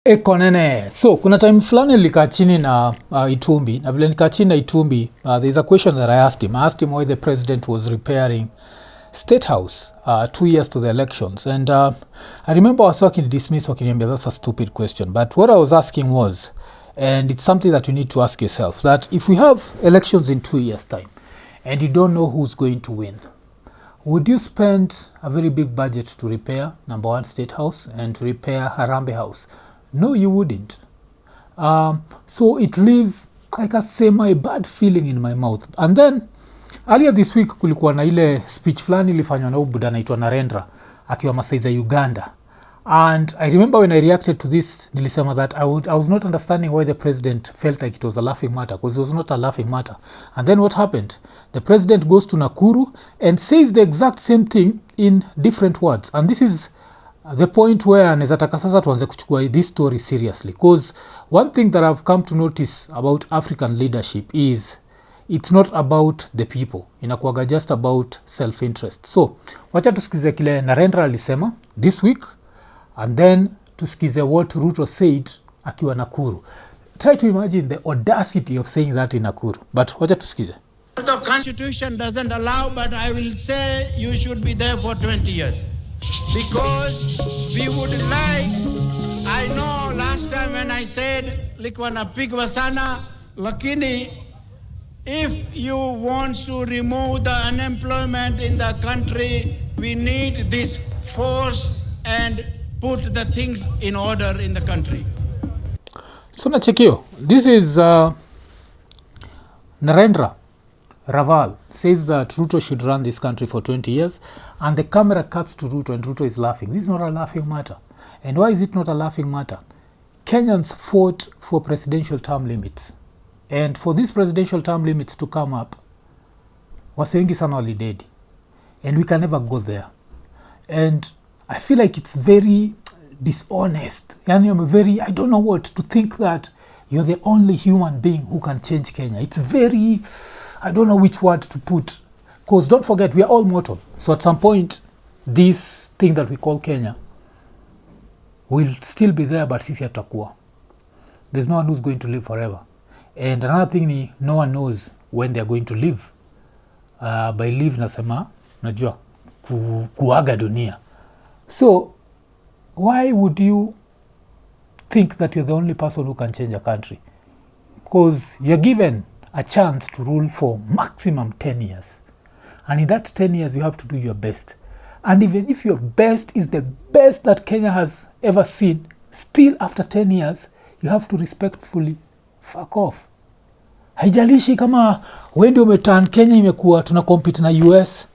Iko Nini. So kuna time fulani nilikaa chini na Itumbi, na vile nikaa chini na Itumbi, there's a question that I asked him. I asked him why the president was repairing State House 2 years to the elections. And I remember I was talking dismiss wakiniambia that's a stupid question. But what I was asking was, and it's something that you need to ask yourself, that if we have elections in 2 years' time and you don't know who's going to win, would you spend a very big budget to repair number 1 State House and to repair Harambee House? No, you wouldn't. So it leaves like a semi-bad feeling in my mouth. And then earlier this week kulikuwa na ile speech fulani ilifanywa na Buda anaitwa Narendra akiwa Masai za Uganda. And I remember when I reacted to this, nilisema that I was not understanding why the president felt like it was a laughing matter, because it was not a laughing matter. And then what happened? The president goes to Nakuru and says the exact same thing in different words. And this is the point where anezataka sasa tuanze kuchukua this story seriously, because one thing that I've come to notice about African leadership is it's not about the people, inakuwaga just about self-interest. So wacha tusikize kile Narendra alisema this week, and then tusikize what Ruto said akiwa Nakuru. Try to imagine the audacity of saying that in Nakuru, but wacha tusikize. The constitution doesn't allow, but I will say you should be there for 20 years. Because we would like, I know last time when I said likuwa napigwa sana, lakini if you want to remove the unemployment in the country, we need this force and put the things in order in the country. So nachekio, this is Narendra Raval says that Ruto should run this country for 20 years, and the camera cuts to Ruto and Ruto is laughing. This is not a laughing matter. And why is it not a laughing matter? Kenyans fought for presidential term limits. And for these presidential term limits to come up, wase wengi sana walidedi. And we can never go there. And I feel like it's very dishonest. Yani I don't know what, to think that you're the only human being who can change Kenya. It's very, I don't know which word to put. Because don't forget, we are all mortal. So at some point, this thing that we call Kenya will still be there, but sisi hatakuwa. There's no one who's going to live forever. And another thing, no one knows when they're going to live. By live nasema, najua, kuaga dunia. So, why would you think that you're the only person who can change a country? Because you're given a chance to rule for maximum 10 years. And in that 10 years, you have to do your best. And even if your best is the best that Kenya has ever seen, still after 10 years, you have to respectfully fuck off. Haijalishi kama wendi umeturn Kenya imekuwa tunacompete na US,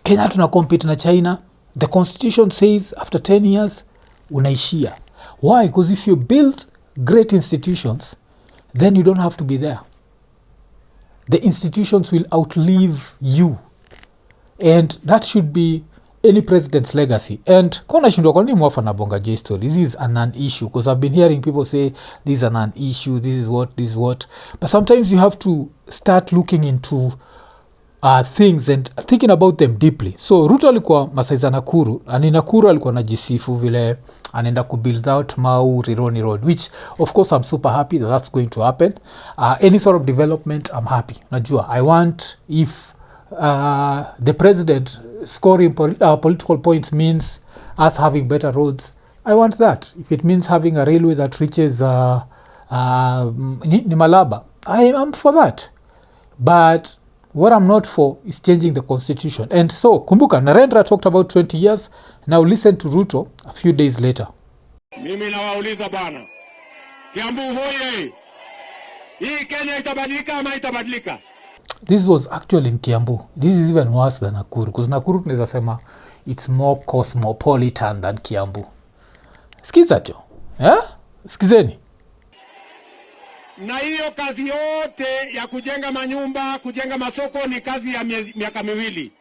Kenya tunacompete na China. The constitution says after 10 years, unaishia. Why? Because if you build great institutions, then you don't have to be there. The institutions will outlive you. And that should be any president's legacy. And kona shindwa kwa nini mwafa na bonga J story? This is a non-issue, because I've been hearing people say this is a non-issue, this is what. But sometimes you have to start looking into things and thinking about them deeply. So Ruto alikuwa Masai za Nakuru, and Nakuru alikuwa najisifu vile anaenda kubuild out Mau Rironi Road, which of course I'm super happy that that's going to happen. Any sort of development, I'm happy. Najua, I want, if the president scoring political points means us having better roads, I want that. If it means having a railway that reaches Nimalaba, I am for that. But what I'm not for is changing the constitution. And so, kumbuka, Narendra talked about 20 years. Now listen to Ruto a few days later. Mimi nawauliza bana, Kiambu hoye, hii Kenya itabadilika ama itabadilika? This was actually in Kiambu. This is even worse than Nakuru, because Nakuru tunaweza sema it's more cosmopolitan than Kiambu. Sikiza cho, yeah? Sikizeni. Na hiyo kazi yote ya kujenga manyumba, kujenga masoko ni kazi ya miaka miwili.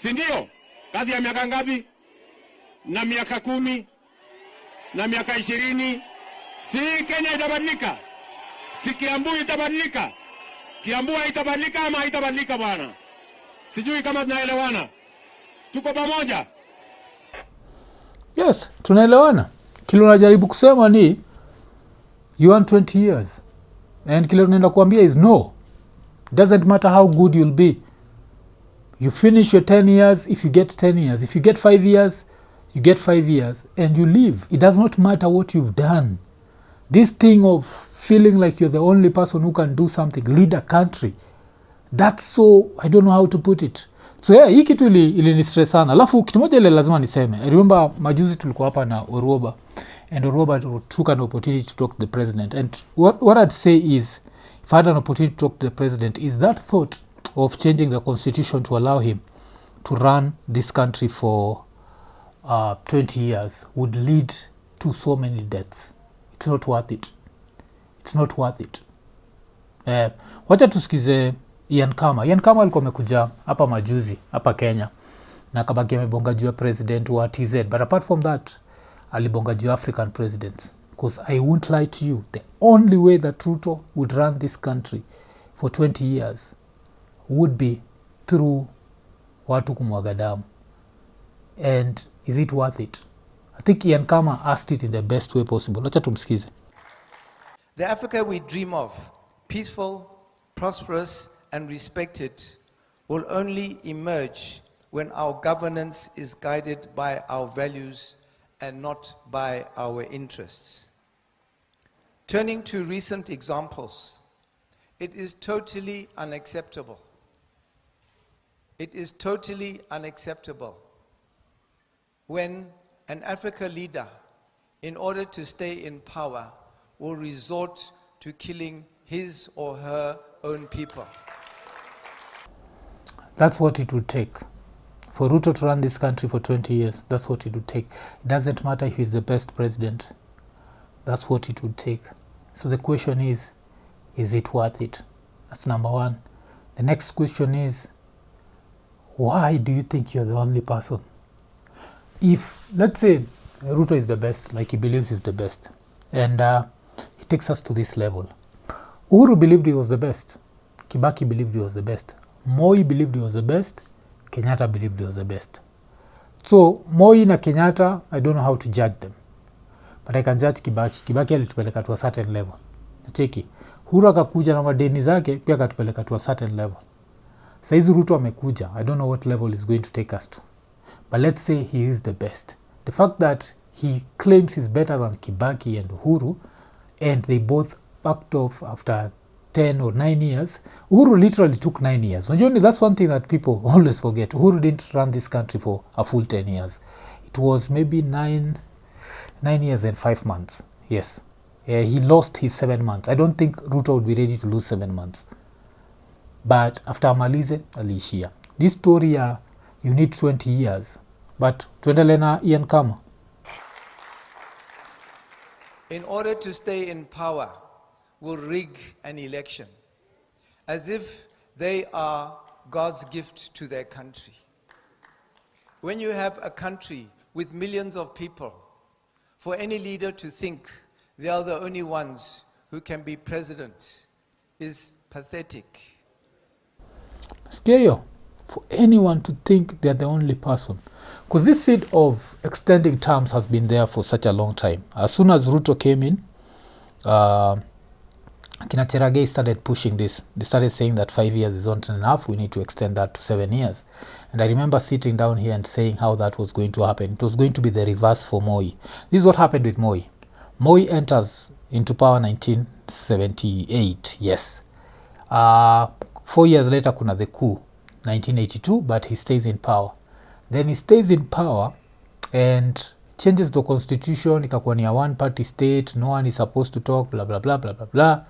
Si ndio? Kazi ya miaka ngapi? Na miaka 10 na miaka 20. Si Kenya itabadilika? Si Kiambu itabadilika? Kiambu itabadilika ama itabadilika bwana? Sijui kama tunaelewana. Tuko pamoja? Yes, tunaelewana. Kile unajaribu kusema ni you want 20 years and kile unaenda kuambia is no. Doesn't matter how good you'll be. You finish your 10 years if you get 10 years. If you get 5 years, you get 5 years and you leave. It does not matter what you've done. This thing of feeling like you're the only person who can do something, lead a country, that's so, I don't know how to put it. So yeah, hii kitu ili stress sana. Alafu kitu moja ile lazima niseme. I remember majuzi tulikuwa hapa na Oroba, and Oroba took an opportunity to talk to the president. And what I'd say is, if I had an opportunity to talk to the president, is that thought of changing the constitution to allow him to run this country for 20 years would lead to so many deaths. It's not worth it. It's not worth it. Wacha tusikize Ian Kama. Ian Kama alikuwa amekuja hapa majuzi hapa Kenya na kabaki amebonga juu ya president wa TZ, but apart from that alibonga juu African presidents. Because I won't lie to you, the only way that Ruto would run this country for 20 years would be through watu kumwaga damu. And is it worth it? I think Ian Kama asked it in the best way possible. Wacha tumsikize. The Africa we dream of, peaceful, prosperous, and respected, will only emerge when our governance is guided by our values and not by our interests. Turning to recent examples, it is totally unacceptable. It is totally unacceptable when an Africa leader, in order to stay in power, will resort to killing his or her own people. That's what it would take. For Ruto to run this country for 20 years, that's what it would take. It doesn't matter if he's the best president. That's what it would take. So the question is it worth it? That's number one. The next question is, why do you think you're the only person? If, let's say, Ruto is the best, like he believes he's the best, and he takes us to this level. Uhuru believed he was the best. Kibaki believed he was the best. Moi believed he was the best. Kenyatta believed he was the best. So, Moi na Kenyatta, I don't know how to judge them. But I can judge Kibaki. Kibaki alitupeleka to a certain level. Nacheki. Uhuru akakuja na madeni zake, pia akatupeleka to a certain level. Saizi Ruto amekuja. I don't know what level is going to take us to. But let's say he is the best. The fact that he claims he's better than Kibaki and Uhuru, and they both backed off after 10 or 9 years. Uhuru literally took 9 years. That's one thing that people always forget. Uhuru didn't run this country for a full 10 years. It was maybe 9 years and 5 months. Yes. He lost his 7 months. I don't think Ruto would be ready to lose 7 months. But after Amalize, aliishia. This story, you need 20 years. But tuendele na Ian Kama. In order to stay in power, will rig an election as if they are God's gift to their country. When you have a country with millions of people, for any leader to think they are the only ones who can be president is pathetic. Scare for anyone to think they're the only person. Because this seed of extending terms has been there for such a long time. As soon as Ruto came in, Kina Cherargei started pushing this. They started saying that 5 years is not enough, we need to extend that to 7 years. And I remember sitting down here and saying how that was going to happen. It was going to be the reverse for Moi. This is what happened with Moi. Moi enters into power 1978, yes. 4 years later, kuna the coup, 1982, but he stays in power. Then he stays in power and changes the constitution, ikakuwa ni a one-party state, no one is supposed to talk, blah, blah, blah, blah, blah, blah.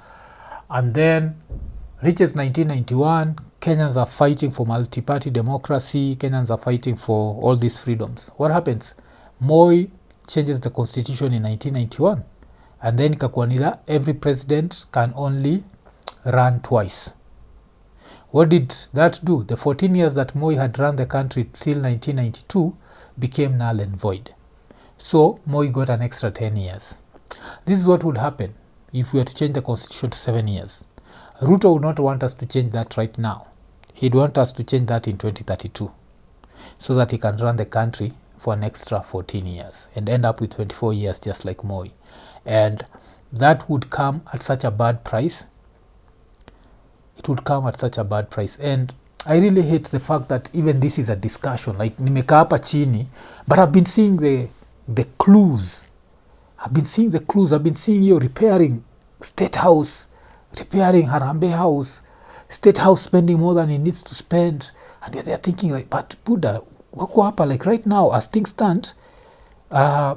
And then reaches 1991, Kenyans are fighting for multi-party democracy, Kenyans are fighting for all these freedoms. What happens? Moi changes the constitution in 1991. And then ikakuwa ni every president can only run twice. What did that do? The 14 years that Moi had run the country till 1992 became null and void. So Moi got an extra 10 years. This is what would happen if we were to change the constitution to 7 years. Ruto would not want us to change that right now. He'd want us to change that in 2032 so that he can run the country for an extra 14 years and end up with 24 years just like Moi. And that would come at such a bad price. It would come at such a bad price. And I really hate the fact that even this is a discussion. Like, nimekaa hapa chini, but I've been seeing the clues. I've been seeing you repairing State House, repairing Harambee House, State House spending more than it needs to spend. And they're thinking like, but Buddha, wako hapa, like right now, as things stand,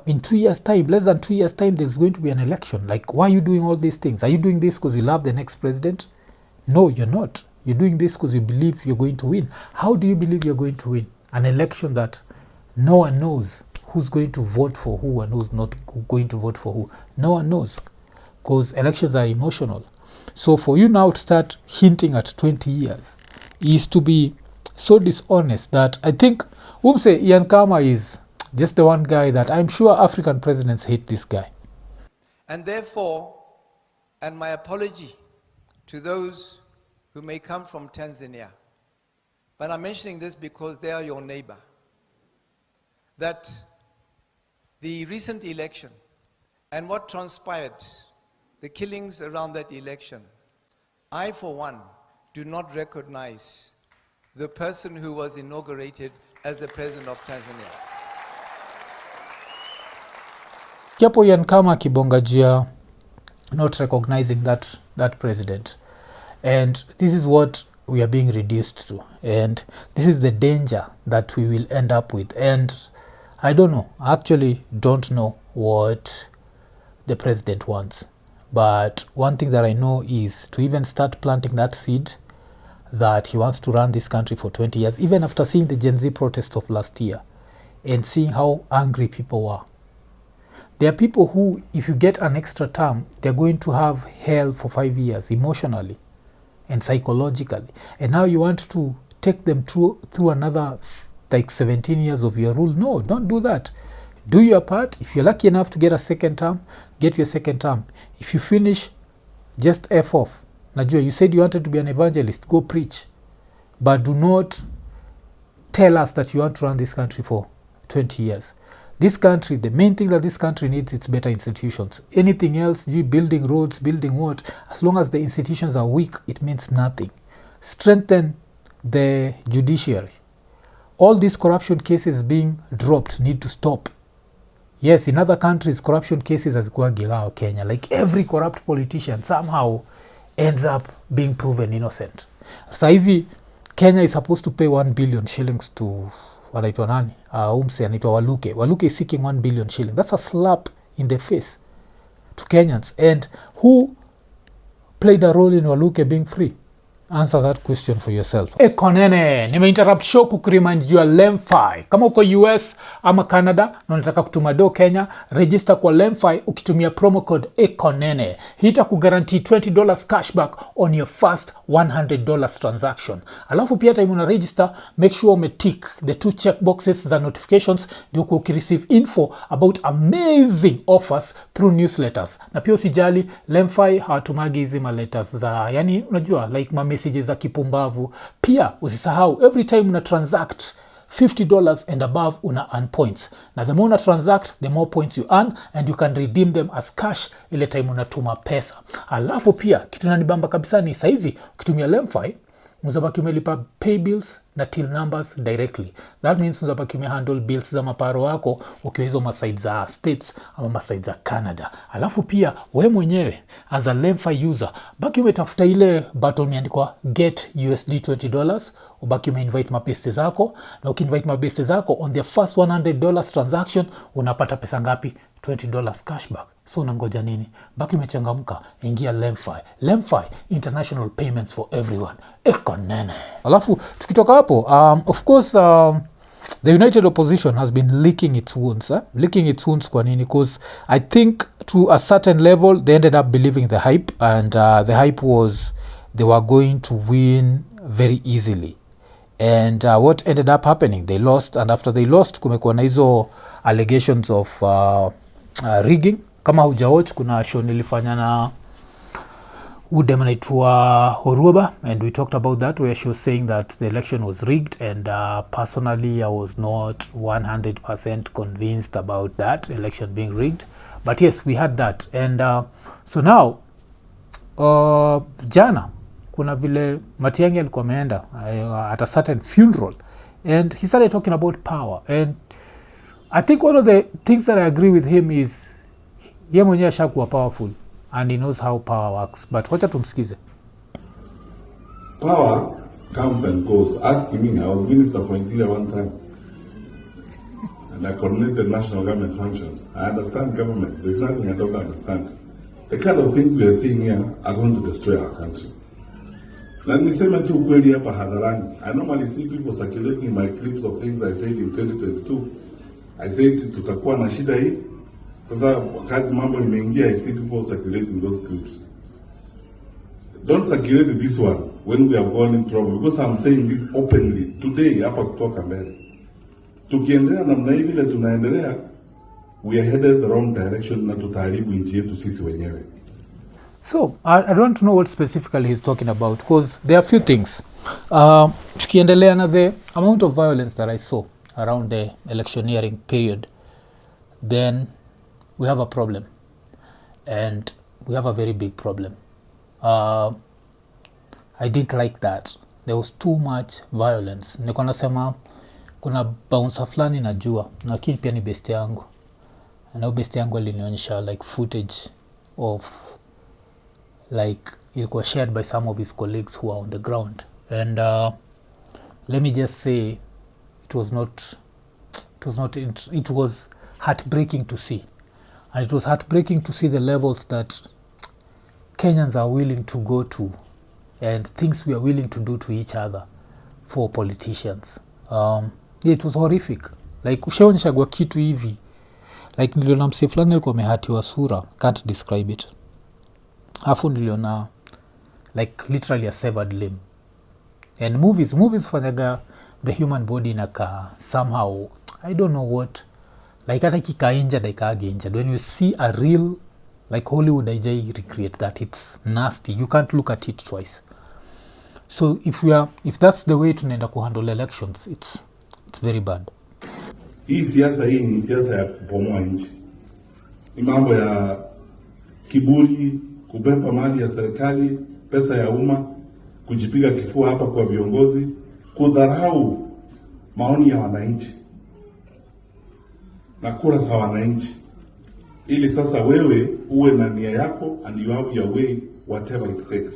in 2 years' time, less than 2 years' time, there's going to be an election. Like, why are you doing all these things? Are you doing this because you love the next president? No, you're not. You're doing this because you believe you're going to win. How do you believe you're going to win? An election that no one knows who's going to vote for who and who's not going to vote for who. No one knows, because elections are emotional. So for you now to start hinting at 20 years is to be so dishonest that I think Ian Kama is just the one guy that I'm sure African presidents hate this guy. And therefore, and my apology to those who may come from Tanzania, but I'm mentioning this because they are your neighbor, that the recent election and what transpired, the killings around that election, I, for one, do not recognize the person who was inaugurated as the president of Tanzania. Kiapo Ian Kama kibongajia not recognizing that president. And this is what we are being reduced to. And this is the danger that we will end up with. And I don't know. I actually don't know what the president wants. But one thing that I know is to even start planting that seed that he wants to run this country for 20 years, even after seeing the Gen Z protests of last year and seeing how angry people were. There are people who, if you get an extra term, they're going to have hell for 5 years emotionally and psychologically. And now you want to take them through another like 17 years of your rule. No, don't do that. Do your part. If you're lucky enough to get a second term, get your second term. If you finish, just F off. Najua, you said you wanted to be an evangelist. Go preach. But do not tell us that you want to run this country for 20 years. This country, the main thing that this country needs is better institutions. Anything else, you building roads, building what, as long as the institutions are weak, it means nothing. Strengthen the judiciary. All these corruption cases being dropped need to stop. Yes, in other countries, corruption cases hazikuwa gigao Kenya. Like every corrupt politician somehow ends up being proven innocent. Saizi, Kenya is supposed to pay 1 billion shillings to wanaitwa nani? Anaitwa Waluke. Waluke is seeking 1 billion shillings. That's a slap in the face to Kenyans. And who played a role in Waluke being free? Answer that question for yourself. Ekonene, nimeinterrupt show kukuremind juu ya LemFi. Kama uko US ama Canada na unataka kutuma do Kenya, register kwa LemFi ukitumia promo code Ekonene. Hii itakuguarantee $20 cashback on your first $100 transaction. Alafu pia time una register, make sure umetick the 2 checkboxes za notifications ndio ukireceive info about amazing offers through newsletters. Na pia usijali, LemFi hawatumagi hizi letters za, yani unajua like messages za kipumbavu. Pia usisahau, every time una transact $50 and above una earn points. Na the more una transact, the more points you earn and you can redeem them as cash ile time unatuma pesa. Alafu pia kitu nanibamba kabisa ni saizi ukitumia LemFi unabaki umelipa pay bills na till numbers directly. That means unabaki umehandle bills za maparo wako ukiwa hizo maside za States ama maside za Canada. Alafu pia we mwenyewe as a LemFi user baki umetafuta ile button imeandikwa get USD $20, ubaki umeinvite mabeste zako, na ukiinvite mabeste zako on their first $100 transaction unapata pesa ngapi? $20 cashback. So unangoja nini? Baki umechangamka, ingia LemFi. LemFi, international payments for everyone. Ekonene. Alafu tukitoka hapo, of course the United Opposition has been licking its wounds. Licking its wounds kwa nini? Because I think to a certain level they ended up believing the hype, and the hype was they were going to win very easily. And what ended up happening? They lost, and after they lost kumekuwa na hizo allegations of rigging. Kama hujawatch, kuna show nilifanya na udem anaitwa Horuba, and we talked about that where she was saying that the election was rigged, and personally I was not 100% convinced about that election being rigged, But yes, we had that. And so now, jana, kuna vile Matiang'i alikuwa ameenda at a certain funeral. And he started talking about power. And I think one of the things that I agree with him is ye mwenye ashakuwa powerful and he knows how power works. But wacha tumsikize. Power comes and goes. Ask me, I was minister for interior one time. And I coordinated national government functions. I understand government. There's nothing I don't understand. The kind of things we are seeing here are going to destroy our country. Na niseme tu kweli hapa hadharani. I normally see people circulating my clips of things I said in 2022. I said tutakuwa na shida hii. Sasa wakati mambo imeingia, I see people circulating those clips. Don't circulate this one when we are going in trouble, because I'm saying this openly today hapa kutoka mbele. Tukiendelea namna hii vile tunaendelea, we are headed the wrong direction na tutaharibu nchi yetu sisi wenyewe. So, I don't know what specifically he's talking about, because there are a few things. Tukiendelea na the amount of violence that I saw around the electioneering period, then we have a problem. And we have a very big problem. I didn't like that. There was too much violence. Niko nasema kuna bouncer fulani najua, lakini pia ni best yangu. Na best yangu alinionyesha like footage of like ilikuwa shared by some of his colleagues who are on the ground. And let me just say it was heartbreaking to see. And it was heartbreaking to see the levels that Kenyans are willing to go to and things we are willing to do to each other for politicians. It was horrific. Like ushaonyesha kwa kitu hivi. Like niliona mse fulani alikuwa amehatiwa sura, can't describe it. Afu niliona like literally a severed limb. And movies fanyaga the human body inaka somehow, I don't know what, like hata kika injured ikaage injured. When you see a real like Hollywood IJ recreate that, it's nasty. You can't look at it twice. So if that's the way tunaenda kuhandle elections, it's very bad. Hii siasa hii ni siasa ya kubomoa nchi. Ni mambo ya kiburi, kubeba mali ya serikali, pesa ya umma, kujipiga kifua hapa kwa viongozi, kudharau maoni ya wananchi na kura za wananchi, ili sasa wewe uwe na nia yako and you have your way whatever it takes.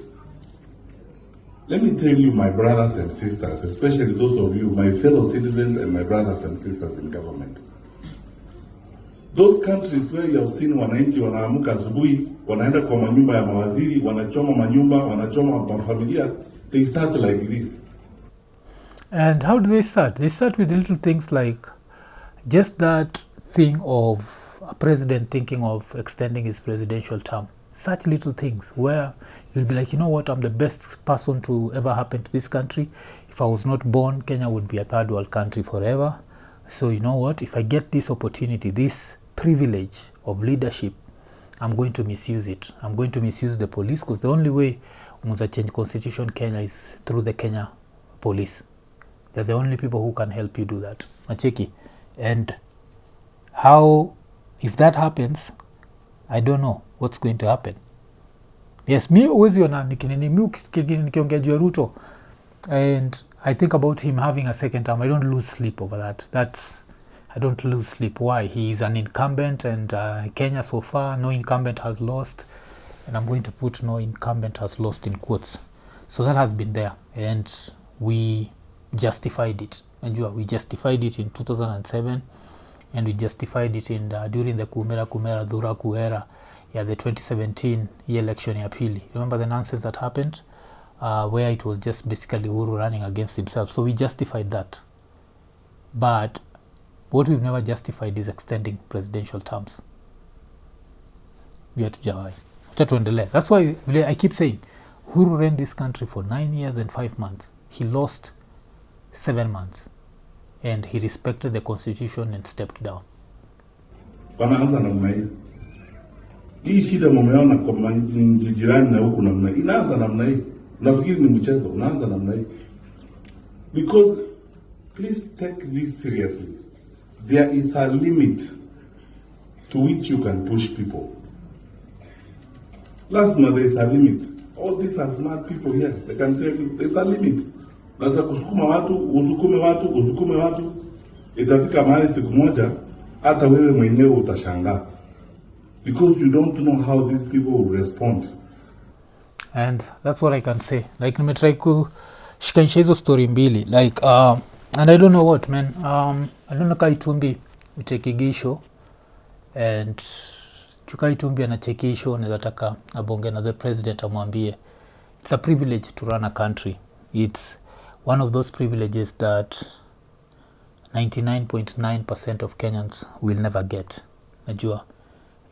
Let me tell you, my brothers and sisters, especially those of you, my fellow citizens and my brothers and sisters in government. Those countries where you have seen wananchi wanaamuka asubuhi, wanaenda kwa manyumba ya mawaziri, wanachoma manyumba, wanachoma mafamilia, they start like this. And how do they start? They start with little things like just that thing of a president thinking of extending his presidential term. Such little things where you'll be like, you know what, I'm the best person to ever happen to this country. If I was not born, Kenya would be a third world country forever. So you know what, if I get this opportunity, this privilege of leadership, I'm going to misuse it. I'm going to misuse the police, because the only way unaweza change constitution Kenya is through the Kenya police. They're the only people who can help you do that. Macheki. And how, if that happens, I don't know what's going to happen. Yes, mi uwezi ona nikiongea juu ya Ruto and I think about him having a second term. I don't lose sleep over that. I don't lose sleep. Why? He is an incumbent, and Kenya so far, no incumbent has lost. And I'm going to put no incumbent has lost in quotes. So that has been there, and we justified it. And we justified it in 2007, and we justified it in during the Kumera Dhuraku era, the 2017 election ya pili. Remember the nonsense that happened, where it was just basically Uhuru running against himself. So we justified that. But what we've never justified is extending presidential terms. We have to jawai. That's why I keep saying, Uhuru ran this country for 9 years and 5 months. He lost 7 months. And he respected the constitution and stepped down. Wanaanza namna hii. Hii shida mumeona kwa jirani na huku namna hii. Inaanza namna hii. Unafikiri ni mchezo, unaanza namna hii. Because please take this seriously. There is a limit to which you can push people. Last month there is a limit. All these are smart people here. They can tell you there's a limit. Unaweza kusukuma watu, usukume watu. Itafika mahali siku moja hata wewe mwenyewe utashangaa. Because you don't know how these people will respond. And that's what I can say. Like nimetry kushikanisha hizo story mbili. Like and I don't know what, man. I don't know kai Itumbi uchekigisho and Chuka Itumbi anachekisho nataka abonge na the president amwambie it's a privilege to run a country. It's one of those privileges that 99.9% of Kenyans will never get. Najua.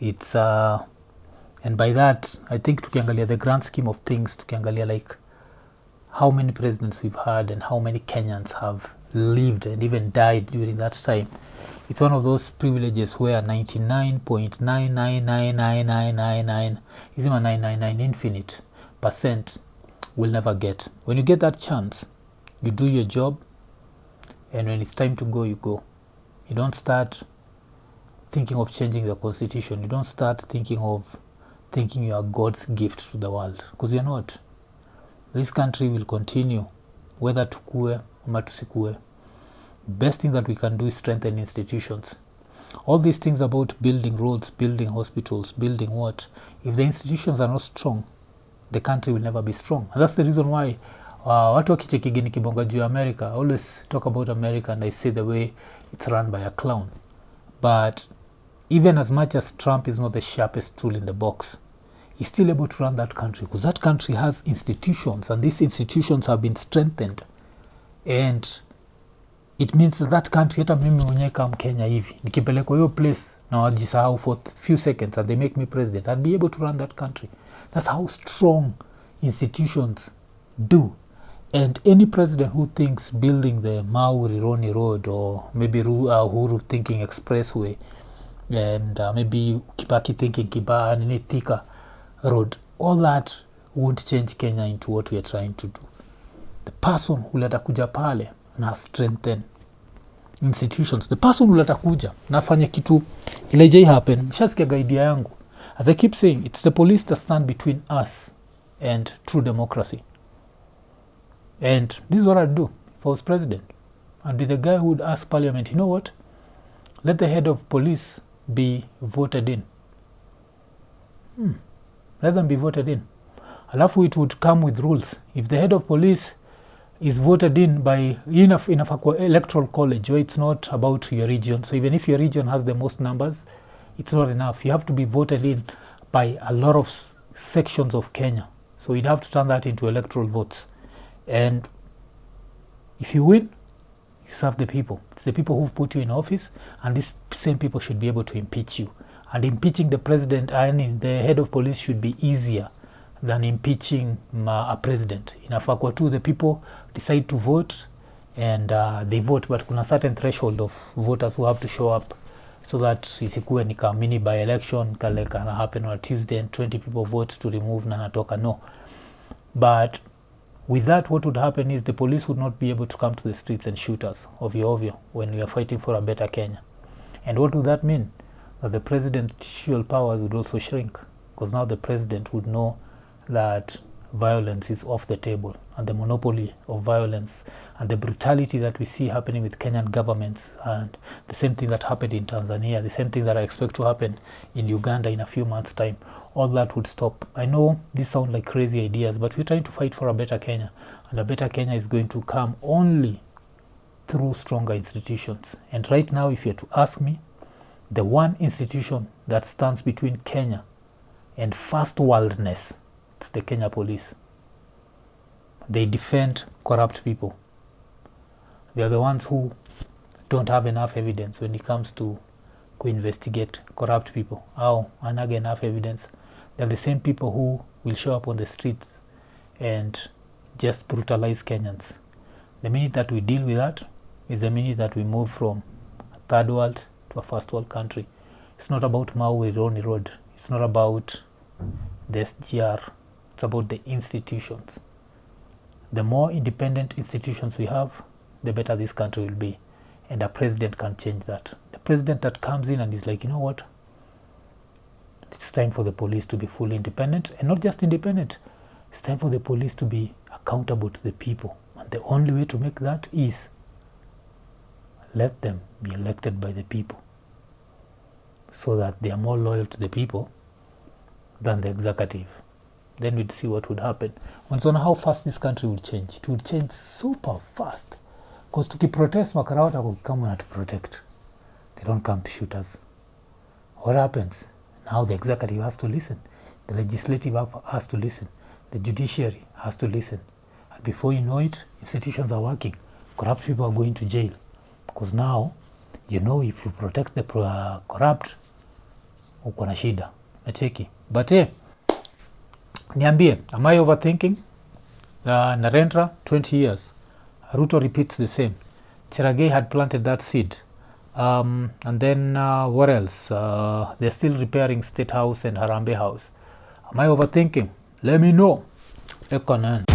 It's and by that I think tukiangalia the grand scheme of things, tukiangalia like how many presidents we've had and how many Kenyans have lived and even died during that time, it's one of those privileges where 99.9999999 is even 999 infinite % will never get. When you get that chance, you do your job, and when it's time to go, you go. You don't start thinking of changing the constitution. You don't start thinking you are God's gift to the world, because you're not. This country will continue whether tukue ama tusikue. Best thing that we can do is strengthen institutions. All these things about building roads, building hospitals, building what, if the institutions are not strong, the country will never be strong. And that's the reason why watu wakichekigi nikibonga juu ya America, I always talk about America and I say the way it's run by a clown. But even as much as Trump is not the sharpest tool in the box, he's still able to run that country because that country has institutions, and these institutions have been strengthened. And it means that country, hata mimi mwenyewe kama Kenya hivi, nikipelekwa hiyo place na wajisahau for few seconds and they make me president, I'd be able to run that country. That's how strong institutions do. And any president who thinks building the Mau-Rironi road, or maybe Uhuru thinking expressway, and maybe Kibaki thinking Thika road, all that won't change Kenya into what we are trying to do. The person who atakuja pale na strengthen institutions, the person who atakuja na afanye kitu ile happen. Shasikia idea yangu, as I keep saying, it's the police that stand between us and true democracy. And this is what I'd do if I was president. I'd be the guy who would ask parliament, you know what, let the head of police be voted in. Let them be voted in. Alafu it would come with rules. If the head of police is voted in by enough electoral college, where it's not about your region. So even if your region has the most numbers, it's not enough. You have to be voted in by a lot of sections of Kenya. So you'd have to turn that into electoral votes. And if you win, you serve the people. It's the people who've put you in office, and these same people should be able to impeach you. And impeaching the president, the head of police, should be easier than impeaching a president. Inafaa kwa tu the people decide to vote, and they vote, but kuna certain threshold of voters who have to show up, so that isikuwe ni ka mini by election kale kana happen on a Tuesday and 20 people vote to remove na natoka. No. But with that, what would happen is the police would not be able to come to the streets and shoot us ovyo when we are fighting for a better Kenya. And what would that mean? That the presidential powers would also shrink, because now the president would know that violence is off the table, and the monopoly of violence and the brutality that we see happening with Kenyan governments, and the same thing that happened in Tanzania, the same thing that I expect to happen in Uganda in a few months' time, all that would stop. I know these sound like crazy ideas, but we're trying to fight for a better Kenya, and a better Kenya is going to come only through stronger institutions. And right now, if you're to ask me, the one institution that stands between Kenya and first worldness, it's the Kenya police. They defend corrupt people. They are the ones who don't have enough evidence when it comes to investigate corrupt people. Anaga enough evidence. They're the same people who will show up on the streets and just brutalize Kenyans. The minute that we deal with that is the minute that we move from a third world to a first world country. It's not about Mau-Rironi road. It's not about the SGR. It's about the institutions. The more independent institutions we have, the better this country will be. And a president can change that. The president that comes in and is like, you know what, It's time for the police to be fully independent, and not just independent. It's time for the police to be accountable to the people. And the only way to make that is let them be elected by the people, so that they are more loyal to the people than the executive. Then we'd see what would happen. Once on how fast this country would change. It would change super fast. Because tukiprotest, makarao wakikama to protect. They don't come to shoot us. What happens? Now the executive has to listen. The legislative has to listen. The judiciary has to listen. And before you know it, institutions are working. Corrupt people are going to jail. Because now, you know, if you protect the corrupt, uko na shida. Nacheki. But niambie, am I overthinking? Narendra, 20 years. Ruto repeats the same. Cherargei had planted that seed. And then what else? They're still repairing State House and Harambee House. Am I overthinking? Let me know. Iko Nini.